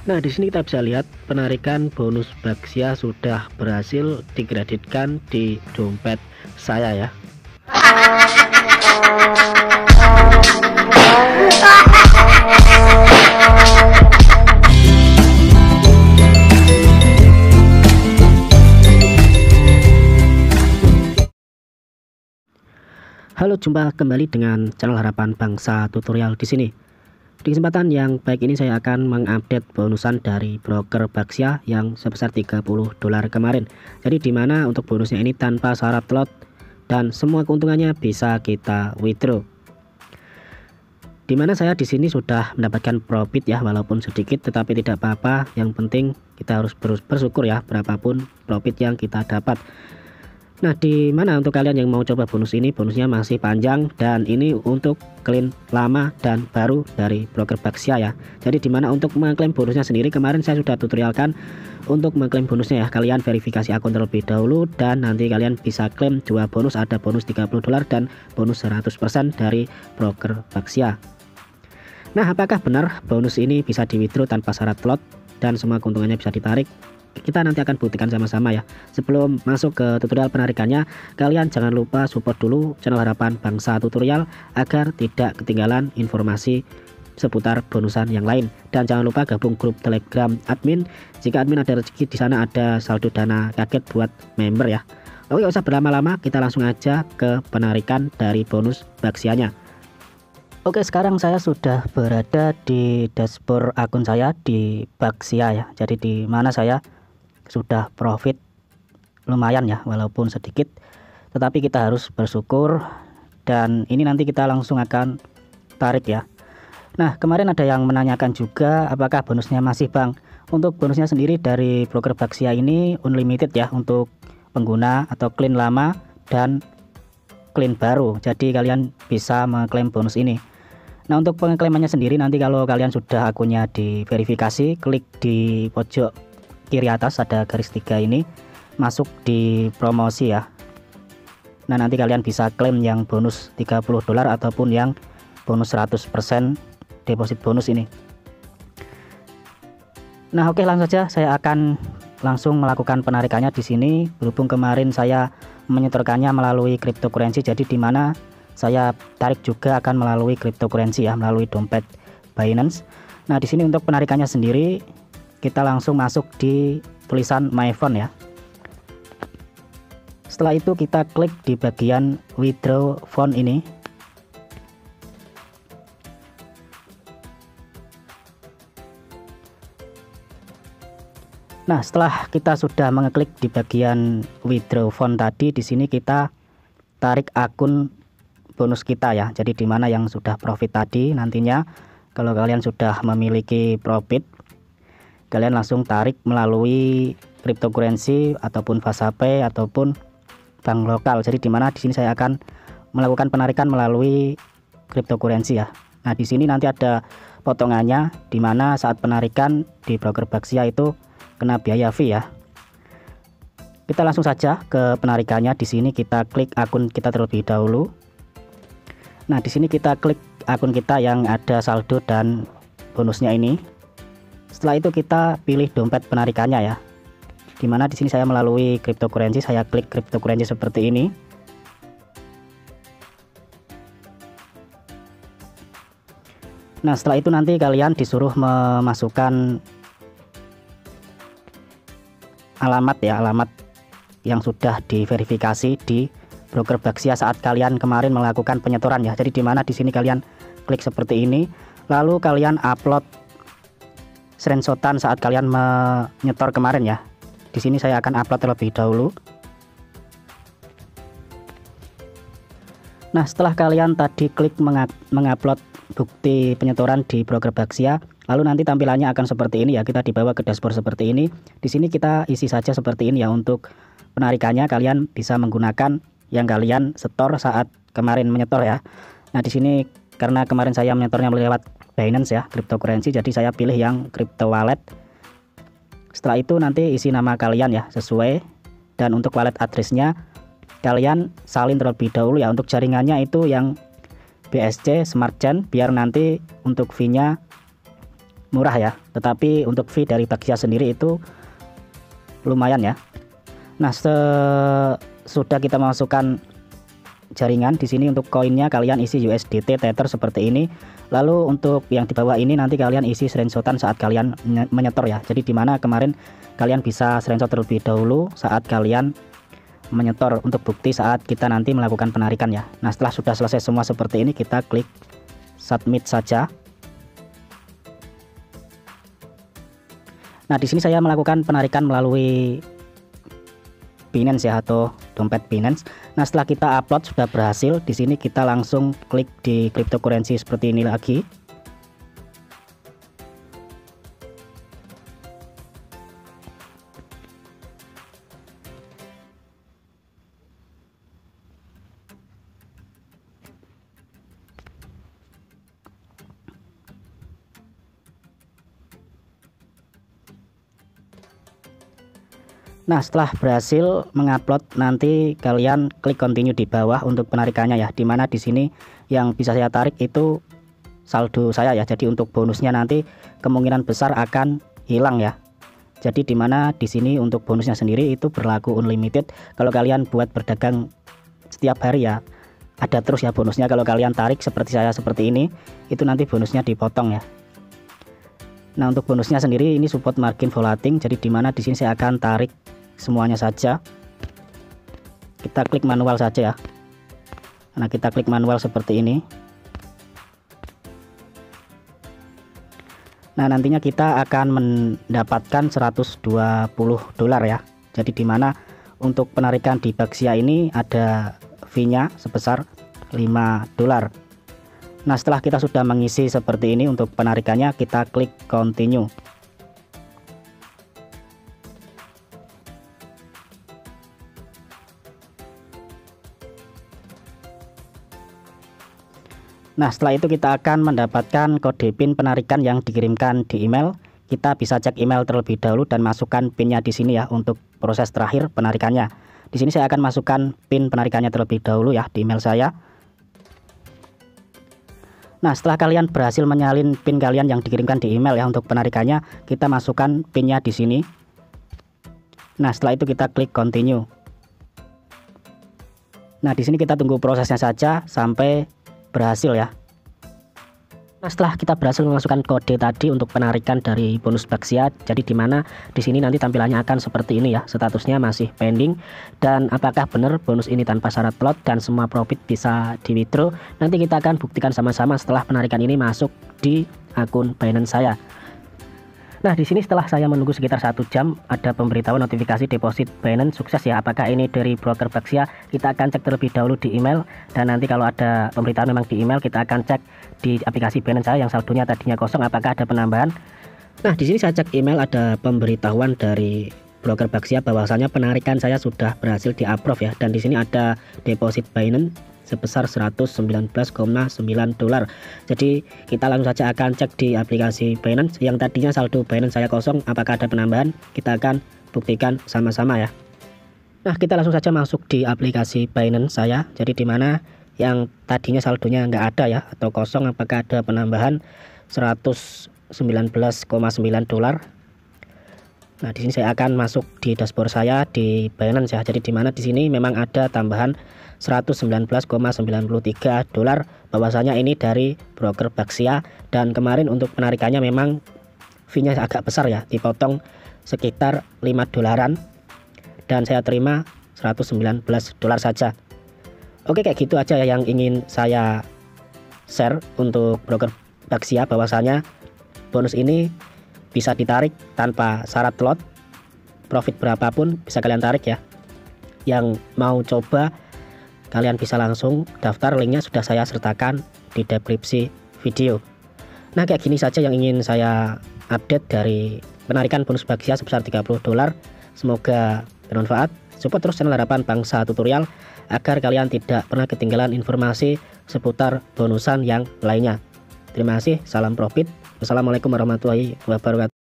Nah, di sini kita bisa lihat penarikan bonus Baxia sudah berhasil dikreditkan di dompet saya ya. Halo, jumpa kembali dengan channel Harapan Bangsa Tutorial di sini. Di kesempatan yang baik ini saya akan mengupdate bonusan dari broker Baxia yang sebesar $30 kemarin. Jadi dimana untuk bonusnya ini tanpa syarat lot dan semua keuntungannya bisa kita withdraw. Dimana saya di sini sudah mendapatkan profit ya, walaupun sedikit tetapi tidak apa-apa. Yang penting kita harus bersyukur ya, berapapun profit yang kita dapat. Nah, di mana untuk kalian yang mau coba bonus ini, bonusnya masih panjang dan ini untuk klaim lama dan baru dari broker Baxia ya. Jadi di mana untuk mengklaim bonusnya sendiri kemarin saya sudah tutorialkan untuk mengklaim bonusnya ya. Kalian verifikasi akun terlebih dahulu dan nanti kalian bisa klaim dua bonus, ada bonus $30 dan bonus 100% dari broker Baxia. Nah, apakah benar bonus ini bisa di withdraw tanpa syarat lot dan semua keuntungannya bisa ditarik? Kita nanti akan buktikan sama-sama ya. Sebelum masuk ke tutorial penarikannya, kalian jangan lupa support dulu channel Harapan Bangsa Tutorial agar tidak ketinggalan informasi seputar bonusan yang lain. Dan jangan lupa gabung grup Telegram admin. Jika admin ada rezeki di sana, ada saldo dana kaget buat member ya. Oke, gak usah berlama-lama, kita langsung aja ke penarikan dari bonus Baxianya. Oke, sekarang saya sudah berada di dashboard akun saya di Baxia ya. Jadi di mana saya sudah profit lumayan ya, walaupun sedikit, tetapi kita harus bersyukur. Dan ini nanti kita langsung akan tarik ya. Nah, kemarin ada yang menanyakan juga apakah bonusnya masih Bang. Untuk bonusnya sendiri dari broker Baxia ini unlimited ya, untuk pengguna atau klien lama dan klien baru. Jadi kalian bisa mengklaim bonus ini. Nah, untuk pengeklaimannya sendiri nanti kalau kalian sudah akunnya diverifikasi, klik di pojok kiri atas ada garis 3 ini, masuk di promosi ya. Nah, nanti kalian bisa klaim yang bonus $30 ataupun yang bonus 100% deposit bonus ini. Nah, oke, langsung saja saya akan langsung melakukan penarikannya di sini. Berhubung kemarin saya menyetorkannya melalui cryptocurrency, jadi di mana saya tarik juga akan melalui cryptocurrency ya, melalui dompet Binance. Nah, di sini untuk penarikannya sendiri kita langsung masuk di tulisan My Phone ya. Setelah itu kita klik di bagian withdraw fund ini. Nah, setelah kita sudah mengeklik di bagian withdraw fund tadi, di sini kita tarik akun bonus kita ya. Jadi di mana yang sudah profit tadi, nantinya kalau kalian sudah memiliki profit, kalian langsung tarik melalui cryptocurrency ataupun Fastpay ataupun bank lokal. Jadi di mana di sini saya akan melakukan penarikan melalui cryptocurrency ya. Nah, di sini nanti ada potongannya, di mana saat penarikan di broker Baxia itu kena biaya fee ya. Kita langsung saja ke penarikannya. Di sini kita klik akun kita terlebih dahulu. Nah, di sini kita klik akun kita yang ada saldo dan bonusnya ini. Setelah itu kita pilih dompet penarikannya ya. Dimana di sini saya melalui cryptocurrency, saya klik cryptocurrency seperti ini. Nah, setelah itu nanti kalian disuruh memasukkan alamat ya, alamat yang sudah diverifikasi di broker Baxia saat kalian kemarin melakukan penyetoran ya. Jadi dimana di sini kalian klik seperti ini, lalu kalian upload screenshotan saat kalian menyetor kemarin ya. Di sini saya akan upload terlebih dahulu. Nah, setelah kalian tadi klik mengupload bukti penyetoran di broker Baxia, lalu nanti tampilannya akan seperti ini ya. Kita dibawa ke dashboard seperti ini. Di sini kita isi saja seperti ini ya. Untuk penarikannya kalian bisa menggunakan yang kalian setor saat kemarin menyetor ya. Nah, di sini karena kemarin saya menyetornya lewat Binance ya, cryptocurrency, jadi saya pilih yang crypto wallet. Setelah itu nanti isi nama kalian ya sesuai, dan untuk wallet addressnya kalian salin terlebih dahulu ya. Untuk jaringannya itu yang BSC Smart Chain, biar nanti untuk fee-nya murah ya, tetapi untuk fee dari Baxia sendiri itu lumayan ya. Nah, sudah kita masukkan jaringan di sini. Untuk koinnya kalian isi USDT Tether seperti ini. Lalu untuk yang di bawah ini nanti kalian isi screenshotan saat kalian menyetor ya. Jadi dimana kemarin kalian bisa screenshot terlebih dahulu saat kalian menyetor untuk bukti saat kita nanti melakukan penarikan ya. Nah, setelah sudah selesai semua seperti ini, kita klik submit saja. Nah, di sini saya melakukan penarikan melalui Binance ya, atau dompet Binance. Nah, setelah kita upload sudah berhasil, di sini kita langsung klik di cryptocurrency seperti ini lagi. Nah, setelah berhasil mengupload, nanti kalian klik continue di bawah untuk penarikannya ya. Dimana di sini yang bisa saya tarik itu saldo saya ya. Jadi untuk bonusnya nanti kemungkinan besar akan hilang ya. Jadi dimana di sini untuk bonusnya sendiri itu berlaku unlimited. Kalau kalian buat berdagang setiap hari ya, ada terus ya bonusnya. Kalau kalian tarik seperti saya seperti ini, itu nanti bonusnya dipotong ya. Nah, untuk bonusnya sendiri ini support margin volatility. Jadi dimana di sini saya akan tarik semuanya saja. Kita klik manual saja ya. Nah, kita klik manual seperti ini. Nah, nantinya kita akan mendapatkan 120 dolar ya. Jadi dimana untuk penarikan di Baxia ini ada fee-nya sebesar 5 dolar. Nah, setelah kita sudah mengisi seperti ini untuk penarikannya, kita klik continue. Nah, setelah itu kita akan mendapatkan kode PIN penarikan yang dikirimkan di email. Kita bisa cek email terlebih dahulu dan masukkan PIN-nya di sini ya untuk proses terakhir penarikannya. Di sini saya akan masukkan PIN penarikannya terlebih dahulu ya di email saya. Nah, setelah kalian berhasil menyalin PIN kalian yang dikirimkan di email ya untuk penarikannya, kita masukkan PIN-nya di sini. Nah, setelah itu kita klik continue. Nah, di sini kita tunggu prosesnya saja sampai berhasil ya. Nah, setelah kita berhasil memasukkan kode tadi untuk penarikan dari bonus Baxia, jadi dimana di sini nanti tampilannya akan seperti ini ya, statusnya masih pending, dan apakah benar bonus ini tanpa syarat lot dan semua profit bisa di withdraw, nanti kita akan buktikan sama-sama setelah penarikan ini masuk di akun Binance saya. Nah, di sini setelah saya menunggu sekitar 1 jam, ada pemberitahuan notifikasi deposit Binance sukses ya. Apakah ini dari broker Baxia? Kita akan cek terlebih dahulu di email, dan nanti kalau ada pemberitahuan memang di email, kita akan cek di aplikasi Binance saya yang saldonya tadinya kosong apakah ada penambahan. Nah, di sini saya cek email, ada pemberitahuan dari broker Baxia bahwasanya penarikan saya sudah berhasil di-approve ya, dan di sini ada deposit Binance sebesar 119,9 dolar. Jadi kita langsung saja akan cek di aplikasi Binance yang tadinya saldo Binance saya kosong, apakah ada penambahan. Kita akan buktikan sama-sama ya. Nah, kita langsung saja masuk di aplikasi Binance saya. Jadi dimana yang tadinya saldonya nggak ada ya atau kosong, apakah ada penambahan 119,9 dolar. Nah, di sini saya akan masuk di dashboard saya di Binance ya. Jadi dimana di sini memang ada tambahan 119,93 dolar, bahwasanya ini dari broker Baxia, dan kemarin untuk penarikannya memang fee-nya agak besar ya, dipotong sekitar 5 dolaran dan saya terima 119 dolar saja. Oke, kayak gitu aja ya yang ingin saya share untuk broker Baxia, bahwasanya bonus ini bisa ditarik tanpa syarat lot, profit berapapun bisa kalian tarik ya. Yang mau coba kalian bisa langsung daftar, linknya sudah saya sertakan di deskripsi video. Nah, kayak gini saja yang ingin saya update dari penarikan bonus Baxia sebesar 30 dolar. Semoga bermanfaat. Support terus channel Harapan Bangsa Tutorial agar kalian tidak pernah ketinggalan informasi seputar bonusan yang lainnya. Terima kasih, salam profit. Wassalamualaikum warahmatullahi wabarakatuh.